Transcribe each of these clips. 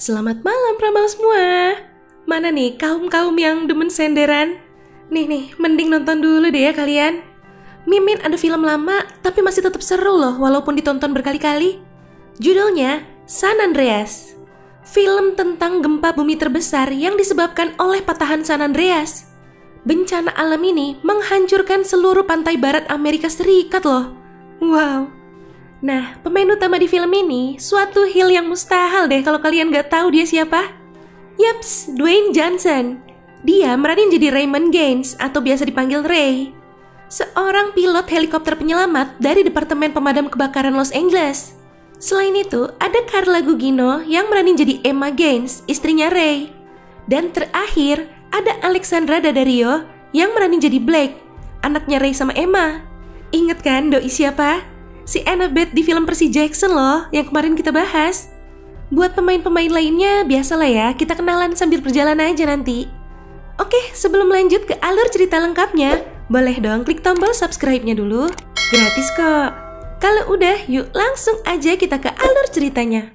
Selamat malam pramal semua. Mana nih kaum-kaum yang demen senderan? Nih, mending nonton dulu deh ya kalian. Mimin ada film lama tapi masih tetap seru loh walaupun ditonton berkali-kali. Judulnya San Andreas. Film tentang gempa bumi terbesar yang disebabkan oleh patahan San Andreas. Bencana alam ini menghancurkan seluruh pantai barat Amerika Serikat loh. Wow. Nah, pemain utama di film ini suatu hal yang mustahil deh kalau kalian gak tahu dia siapa. Yaps, Dwayne Johnson. Dia meranin jadi Raymond Gaines atau biasa dipanggil Ray. Seorang pilot helikopter penyelamat dari Departemen Pemadam Kebakaran Los Angeles. Selain itu, ada Carla Gugino yang meranin jadi Emma Gaines, istrinya Ray. Dan terakhir, ada Alexandra Daddario yang meranin jadi Blake, anaknya Ray sama Emma. Ingat kan doi siapa? Si Annabeth di film Percy Jackson loh, yang kemarin kita bahas. Buat pemain-pemain lainnya, biasalah ya, kita kenalan sambil berjalan aja nanti. Oke, sebelum lanjut ke alur cerita lengkapnya, boleh dong klik tombol subscribe-nya dulu. Gratis kok. Kalau udah, yuk langsung aja kita ke alur ceritanya.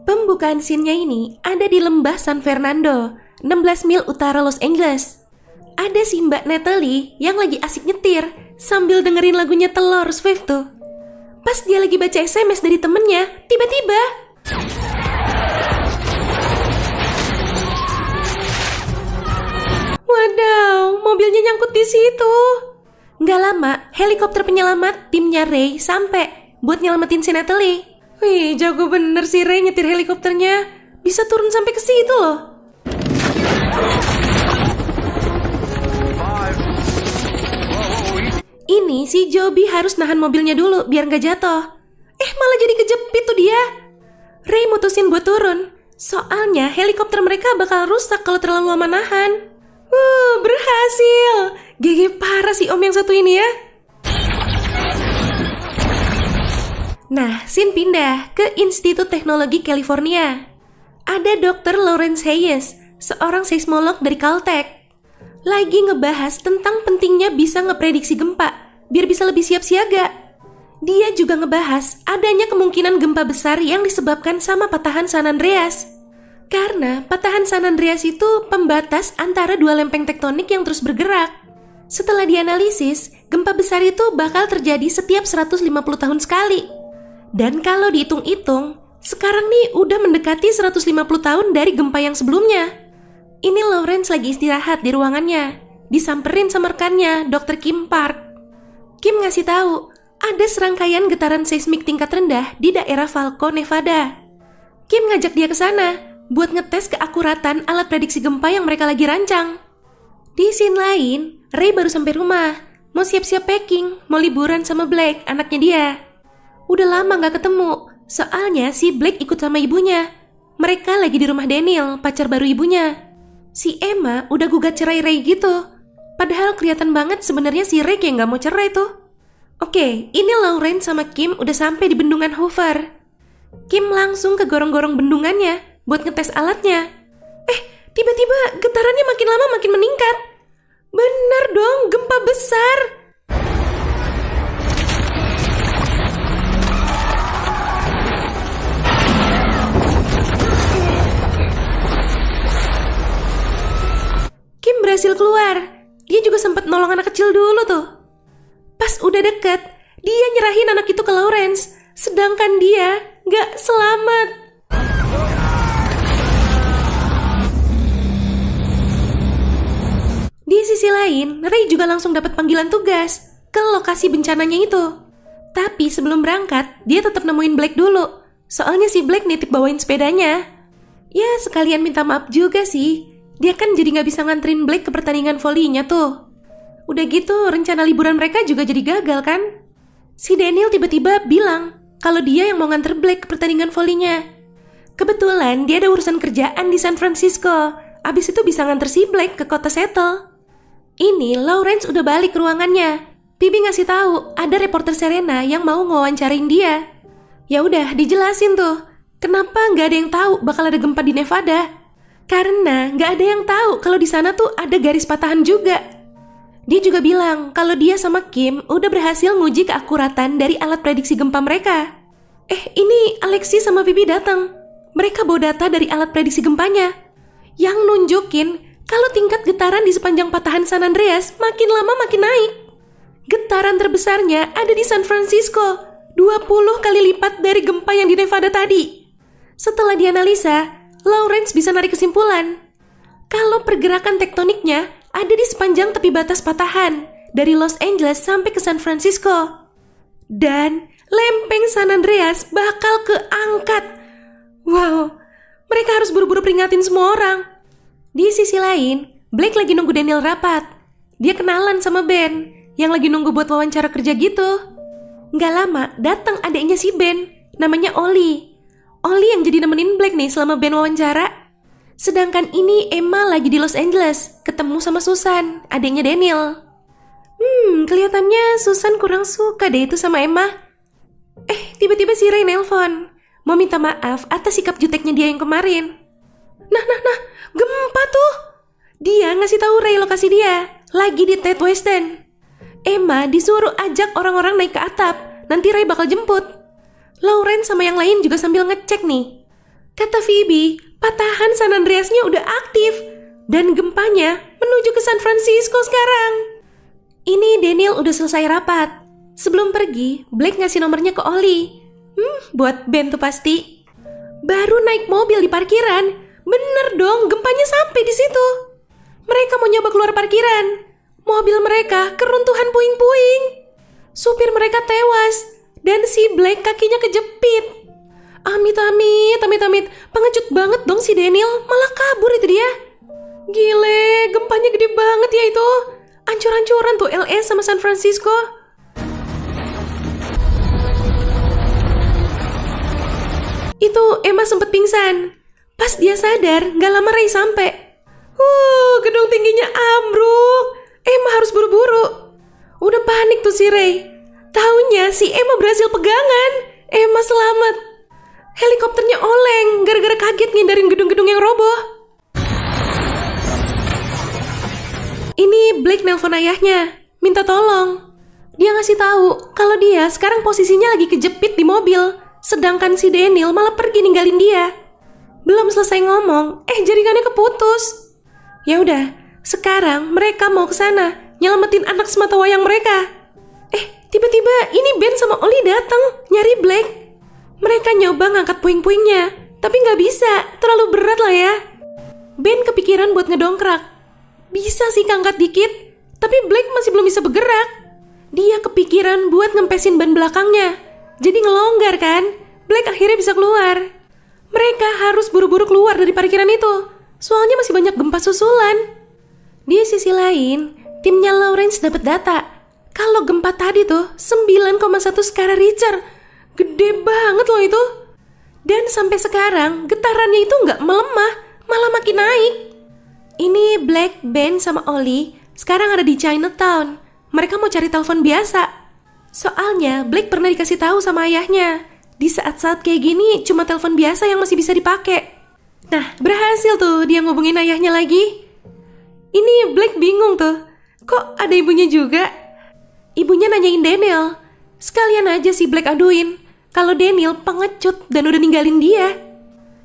Pembukaan scene-nya ini ada di lembah San Fernando, 16 mil utara Los Angeles. Ada si Mbak Natalie yang lagi asik nyetir sambil dengerin lagunya Taylor Swift tuh. Pas dia lagi baca SMS dari temennya, tiba-tiba wadaw, mobilnya nyangkut di situ. Nggak lama, helikopter penyelamat timnya Ray sampai buat nyelamatin si Natalie. Wih, jago bener si Ray nyetir helikopternya. Bisa turun sampai ke situ loh. Ini si Joby harus nahan mobilnya dulu biar nggak jatuh. Malah jadi kejepit tuh dia. Ray mutusin buat turun. Soalnya helikopter mereka bakal rusak kalau terlalu lama nahan. Berhasil. GG parah si om yang satu ini ya. Nah, scene pindah ke Institut Teknologi California. Ada Dr. Lawrence Hayes, seorang seismolog dari Caltech. Lagi ngebahas tentang pentingnya bisa ngeprediksi gempa, biar bisa lebih siap siaga. Dia juga ngebahas adanya kemungkinan gempa besar yang disebabkan sama patahan San Andreas. Karena patahan San Andreas itu pembatas antara dua lempeng tektonik yang terus bergerak. Setelah dianalisis, gempa besar itu bakal terjadi setiap 150 tahun sekali. Dan kalau dihitung-hitung, sekarang nih udah mendekati 150 tahun dari gempa yang sebelumnya. Ini Lawrence lagi istirahat di ruangannya, disamperin sama rekannya, Dr. Kim Park. Kim ngasih tahu, ada serangkaian getaran seismik tingkat rendah di daerah Falco, Nevada. Kim ngajak dia ke sana buat ngetes keakuratan alat prediksi gempa yang mereka lagi rancang. Di scene lain, Ray baru sampai rumah, mau siap-siap packing, mau liburan sama Blake, anaknya dia. Udah lama gak ketemu, soalnya si Blake ikut sama ibunya. Mereka lagi di rumah Daniel, pacar baru ibunya. Si Emma udah gugat cerai Ray gitu. Padahal kelihatan banget sebenarnya si Ray kayak gak mau cerai tuh. Oke, ini Lawrence sama Kim udah sampai di bendungan Hoover. Kim langsung ke gorong-gorong bendungannya buat ngetes alatnya. Tiba-tiba getarannya makin lama makin meningkat. Bener dong, gempa besar. Kim berhasil keluar. Dia juga sempat nolong anak kecil dulu tuh. Pas udah deket, dia nyerahin anak itu ke Lawrence. Sedangkan dia gak selamat. Di sisi lain, Ray juga langsung dapat panggilan tugas ke lokasi bencananya itu. Tapi sebelum berangkat, dia tetap nemuin Blake dulu. Soalnya si Blake nitip bawain sepedanya. Ya sekalian minta maaf juga sih. Dia kan jadi gak bisa nganterin Blake ke pertandingan volinya tuh. Udah gitu, rencana liburan mereka juga jadi gagal kan? Si Daniel tiba-tiba bilang kalau dia yang mau nganter Blake ke pertandingan volinya. Kebetulan dia ada urusan kerjaan di San Francisco. Abis itu bisa nganter si Blake ke kota Seattle. Ini Lawrence udah balik ke ruangannya. Bibi ngasih tahu ada reporter Serena yang mau ngewawancarain dia. Ya udah, dijelasin tuh. Kenapa nggak ada yang tahu bakal ada gempa di Nevada? Karena nggak ada yang tahu kalau di sana tuh ada garis patahan juga. Dia juga bilang kalau dia sama Kim udah berhasil nguji keakuratan dari alat prediksi gempa mereka. Ini Alexi sama Bibi datang. Mereka bawa data dari alat prediksi gempanya yang nunjukin kalau tingkat getaran di sepanjang patahan San Andreas makin lama makin naik. Getaran terbesarnya ada di San Francisco, 20 kali lipat dari gempa yang di Nevada tadi. Setelah dianalisa, Lawrence bisa narik kesimpulan kalau pergerakan tektoniknya ada di sepanjang tepi batas patahan dari Los Angeles sampai ke San Francisco. Dan lempeng San Andreas bakal keangkat. Wow, mereka harus buru-buru peringatin semua orang. Di sisi lain, Blake lagi nunggu Daniel rapat. Dia kenalan sama Ben yang lagi nunggu buat wawancara kerja gitu. Nggak lama, datang adiknya si Ben, namanya Ollie. Ollie yang jadi nemenin Blake nih selama Ben wawancara. Sedangkan ini Emma lagi di Los Angeles, ketemu sama Susan, adiknya Daniel. Kelihatannya Susan kurang suka deh itu sama Emma. Tiba-tiba si Ray nelpon, mau minta maaf atas sikap juteknya dia yang kemarin. Nah, gempa tuh. Dia ngasih tahu Ray lokasi dia, lagi di Ted Weston. Emma disuruh ajak orang-orang naik ke atap, nanti Ray bakal jemput. Lawrence sama yang lain juga sambil ngecek nih. Kata Phoebe, patahan San Andreasnya udah aktif dan gempanya menuju ke San Francisco sekarang. Ini Daniel udah selesai rapat. Sebelum pergi, Blake ngasih nomornya ke Ollie. Buat Ben tuh pasti. Baru naik mobil di parkiran, bener dong gempanya sampai di situ. Mereka mau nyoba keluar parkiran. Mobil mereka keruntuhan puing-puing. Supir mereka tewas dan si Blake kakinya kejepit. Amit. Pengecut banget dong si Daniel, malah kabur itu dia. Gile, gempanya gede banget ya itu. Ancur-ancuran tuh LA sama San Francisco. Itu Emma sempet pingsan. Pas dia sadar, gak lama Ray sampai. Gedung tingginya ambruk. Emma harus buru-buru. Udah panik tuh si Ray. Taunya si Emma berhasil pegangan. Emma selamat. Helikopternya oleng gara-gara kaget ngindarin gedung-gedung yang roboh. Ini Blake nelpon ayahnya, minta tolong. Dia ngasih tahu kalau dia sekarang posisinya lagi kejepit di mobil, sedangkan si Daniel malah pergi ninggalin dia. Belum selesai ngomong, jaringannya keputus. Ya udah, sekarang mereka mau ke sana nyelamatin anak sematawayang mereka. Tiba-tiba ini Ben sama Ollie datang nyari Blake. Mereka nyoba ngangkat puing-puingnya, tapi nggak bisa, terlalu berat lah ya. Ben kepikiran buat ngedongkrak. Bisa sih ngangkat dikit, tapi Blake masih belum bisa bergerak. Dia kepikiran buat ngempesin ban belakangnya, jadi ngelonggar kan. Blake akhirnya bisa keluar. Mereka harus buru-buru keluar dari parkiran itu, soalnya masih banyak gempa susulan. Di sisi lain, timnya Lawrence dapat data kalau gempa tadi tuh 9,1 skala Richter. Gede banget loh itu. Dan sampai sekarang getarannya itu nggak melemah, malah makin naik. Ini Blake, Ben, sama Ollie sekarang ada di Chinatown. Mereka mau cari telepon biasa. Soalnya Blake pernah dikasih tahu sama ayahnya, di saat-saat kayak gini cuma telepon biasa yang masih bisa dipakai. Nah, berhasil tuh dia ngubungin ayahnya lagi. Ini Blake bingung tuh, kok ada ibunya juga? Ibunya nanyain Daniel. Sekalian aja si Blake aduin kalau Daniel pengecut dan udah ninggalin dia.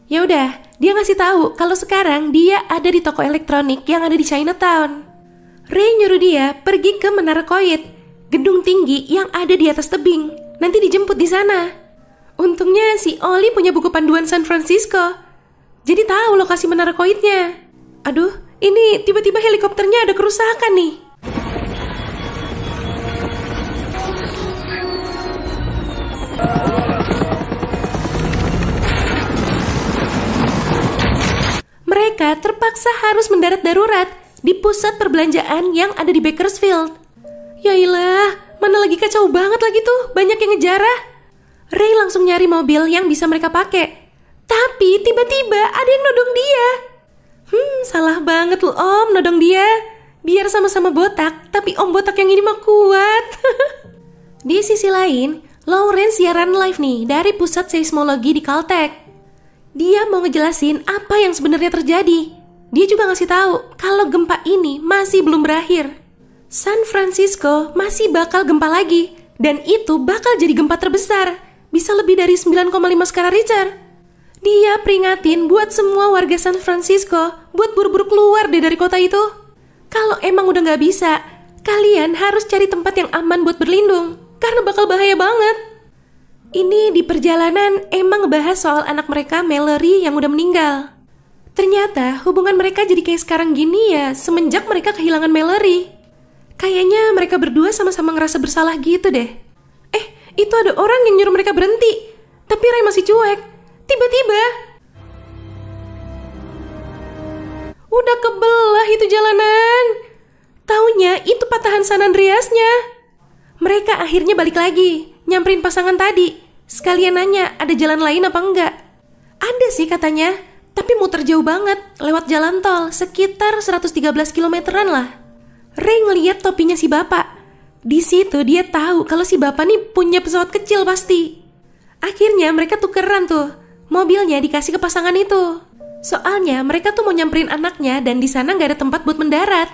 Ya udah, dia ngasih tahu kalau sekarang dia ada di toko elektronik yang ada di Chinatown. Ray nyuruh dia pergi ke Menara Koit, gedung tinggi yang ada di atas tebing. Nanti dijemput di sana. Untungnya si Ollie punya buku panduan San Francisco, jadi tahu lokasi Menara Koitnya. Aduh, ini tiba-tiba helikopternya ada kerusakan nih. Mereka terpaksa harus mendarat darurat di pusat perbelanjaan yang ada di Bakersfield. Yailah, mana lagi kacau banget lagi tuh, banyak yang ngejarah. Ray langsung nyari mobil yang bisa mereka pakai. Tapi tiba-tiba ada yang nodong dia. Salah banget lu om nodong dia. Biar sama-sama botak, tapi om botak yang ini mah kuat. Di sisi lain, Lawrence siaran live nih dari pusat seismologi di Caltech. Dia mau ngejelasin apa yang sebenarnya terjadi. Dia juga ngasih tahu kalau gempa ini masih belum berakhir. San Francisco masih bakal gempa lagi, dan itu bakal jadi gempa terbesar, bisa lebih dari 9,5 skala Richter. Dia peringatin buat semua warga San Francisco buat buru-buru keluar deh dari kota itu. Kalau emang udah nggak bisa, kalian harus cari tempat yang aman buat berlindung, karena bakal bahaya banget. Ini di perjalanan emang ngebahas soal anak mereka Mallory yang udah meninggal. Ternyata hubungan mereka jadi kayak sekarang gini ya semenjak mereka kehilangan Mallory. Kayaknya mereka berdua sama-sama ngerasa bersalah gitu deh. Itu ada orang yang nyuruh mereka berhenti, tapi Ray masih cuek. Tiba-tiba udah kebelah itu jalanan. Taunya itu patahan San Andreasnya. Mereka akhirnya balik lagi, nyamperin pasangan tadi. Sekalian nanya ada jalan lain apa enggak. Ada sih katanya, tapi muter jauh banget lewat jalan tol sekitar 113 kilometeran lah. Ray ngeliat topinya si bapak. Di situ dia tahu kalau si bapak nih punya pesawat kecil pasti. Akhirnya mereka tukeran tuh. Mobilnya dikasih ke pasangan itu. Soalnya mereka tuh mau nyamperin anaknya dan di sana nggak ada tempat buat mendarat.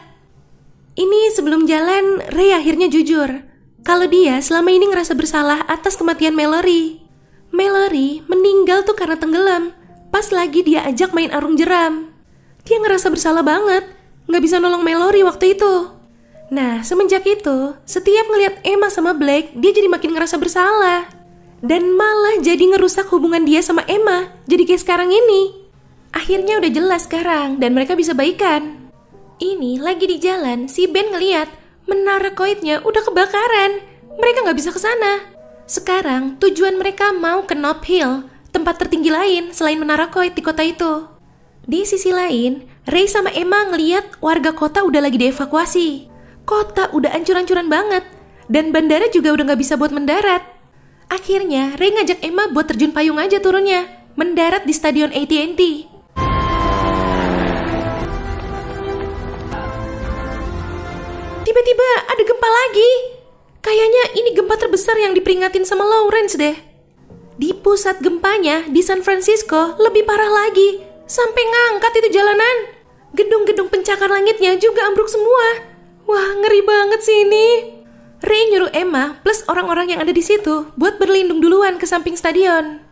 Ini sebelum jalan, Ray akhirnya jujur kalau dia selama ini ngerasa bersalah atas kematian Mallory. Mallory meninggal tuh karena tenggelam pas lagi dia ajak main arung jeram. Dia ngerasa bersalah banget, nggak bisa nolong Mallory waktu itu. Nah, semenjak itu, setiap ngeliat Emma sama Blake, dia jadi makin ngerasa bersalah. Dan malah jadi ngerusak hubungan dia sama Emma, jadi kayak sekarang ini. Akhirnya udah jelas sekarang, dan mereka bisa baikan. Ini lagi di jalan, si Ben ngeliat menara koidnya udah kebakaran. Mereka nggak bisa ke sana. Sekarang tujuan mereka mau ke Nob Hill, tempat tertinggi lain selain menara koid di kota itu. Di sisi lain, Ray sama Emma ngeliat warga kota udah lagi dievakuasi. Kota udah ancur-ancuran banget, dan bandara juga udah gak bisa buat mendarat. Akhirnya, Ray ngajak Emma buat terjun payung aja turunnya, mendarat di stadion AT&T. Tiba-tiba ada gempa lagi. Kayaknya ini gempa terbesar yang diperingatin sama Lawrence deh. Di pusat gempanya, di San Francisco, lebih parah lagi. Sampai ngangkat itu jalanan. Gedung-gedung pencakar langitnya juga ambruk semua. Wah, ngeri banget sih ini. Ray nyuruh Emma plus orang-orang yang ada di situ buat berlindung duluan ke samping stadion.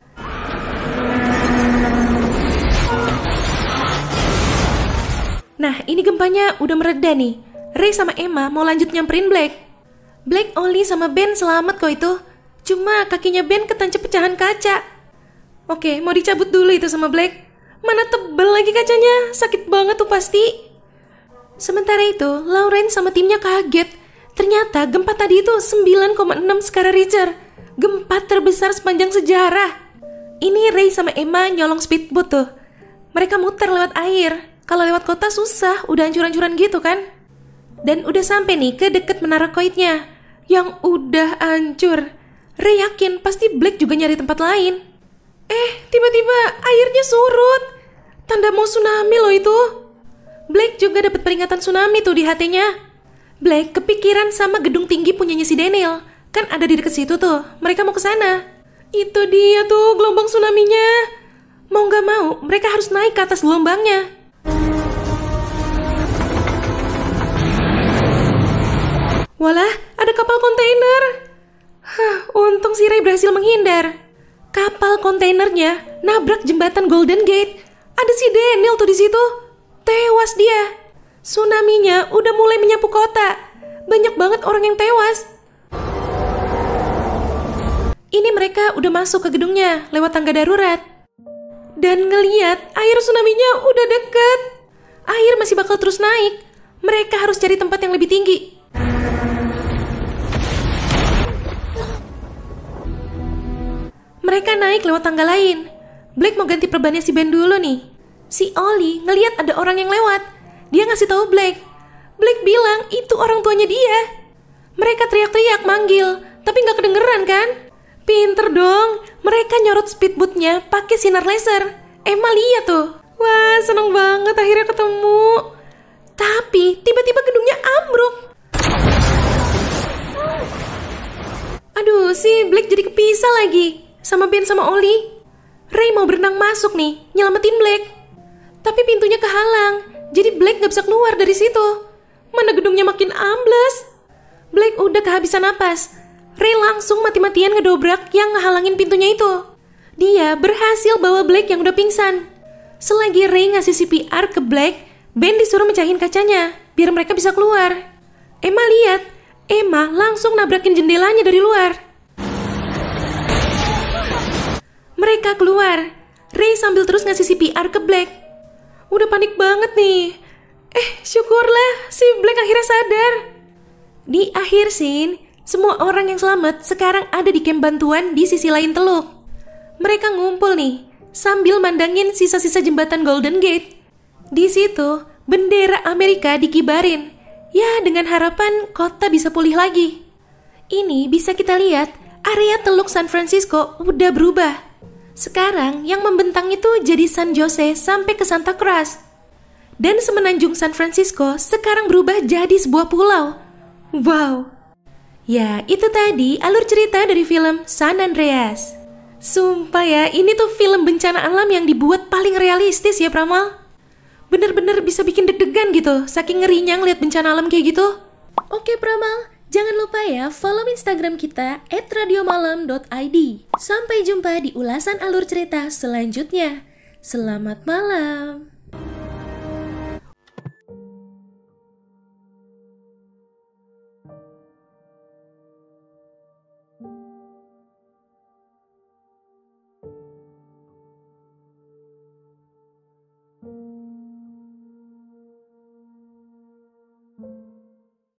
Nah, ini gempanya udah mereda nih. Ray sama Emma mau lanjut nyamperin Blake. Blake, Ollie sama Ben selamat kok itu. Cuma kakinya Ben ketancap pecahan kaca. Oke, mau dicabut dulu itu sama Blake. Mana tebel lagi kacanya, sakit banget tuh pasti. Sementara itu, Lawrence sama timnya kaget. Ternyata gempa tadi itu 9,6 skala Richter. Gempa terbesar sepanjang sejarah. Ini Ray sama Emma nyolong speedboat tuh. Mereka muter lewat air. Kalau lewat kota susah, udah hancur-hancuran gitu kan. Dan udah sampai nih ke deket menara koidnya, yang udah hancur. Ray yakin pasti Blake juga nyari tempat lain. Tiba-tiba airnya surut. Tanda mau tsunami loh itu. Blake juga dapat peringatan tsunami tuh di hatinya. Blake kepikiran sama gedung tinggi punyanya si Daniel. Kan ada di deket situ tuh. Mereka mau ke sana. Itu dia tuh gelombang tsunami-nya. Mau gak mau, mereka harus naik ke atas gelombangnya. Walah, ada kapal kontainer. Untung si Ray berhasil menghindar. Kapal kontainernya nabrak jembatan Golden Gate. Ada si Daniel tuh di situ. Tewas dia. Tsunami-nya udah mulai menyapu kota. Banyak banget orang yang tewas. Ini mereka udah masuk ke gedungnya lewat tangga darurat. Dan ngeliat air tsunami-nya udah deket. Air masih bakal terus naik. Mereka harus cari tempat yang lebih tinggi. Mereka naik lewat tangga lain. Blake mau ganti perbannya si Ben dulu nih. Si Ollie ngeliat ada orang yang lewat. Dia ngasih tahu Blake. Blake bilang itu orang tuanya dia. Mereka teriak-teriak manggil, tapi nggak kedengeran kan? Pinter dong. Mereka nyorot speedboatnya pakai sinar laser. Emma lihat tuh. Wah, seneng banget akhirnya ketemu. Tapi tiba-tiba gedungnya ambruk. Aduh, si Blake jadi kepisah lagi sama Ben sama Ollie. Ray mau berenang masuk nih, nyelamatin Blake. Tapi pintunya kehalang, jadi Blake gak bisa keluar dari situ. Mana gedungnya makin ambles. Blake udah kehabisan napas. Ray langsung mati-matian ngedobrak yang ngehalangin pintunya itu. Dia berhasil bawa Black yang udah pingsan. Selagi Ray ngasih CPR ke Black, Ben disuruh mecahin kacanya biar mereka bisa keluar. Emma lihat, Emma langsung nabrakin jendelanya dari luar. Mereka keluar. Ray sambil terus ngasih CPR ke Black. Udah panik banget nih. Syukurlah si Black akhirnya sadar. Di akhir scene, semua orang yang selamat sekarang ada di kamp bantuan di sisi lain teluk. Mereka ngumpul nih, sambil mandangin sisa-sisa jembatan Golden Gate. Di situ, bendera Amerika dikibarin. Ya, dengan harapan kota bisa pulih lagi. Ini bisa kita lihat, area teluk San Francisco udah berubah. Sekarang yang membentang itu jadi San Jose sampai ke Santa Cruz. Dan semenanjung San Francisco sekarang berubah jadi sebuah pulau. Wow. Ya, itu tadi alur cerita dari film San Andreas. Sumpah ya, ini tuh film bencana alam yang dibuat paling realistis ya Pramal. Bener-bener bisa bikin deg-degan gitu, saking ngerinya ngeliat bencana alam kayak gitu. Oke Pramal, jangan lupa ya follow Instagram kita @radiomalam.id. Sampai jumpa di ulasan alur cerita selanjutnya. Selamat malam.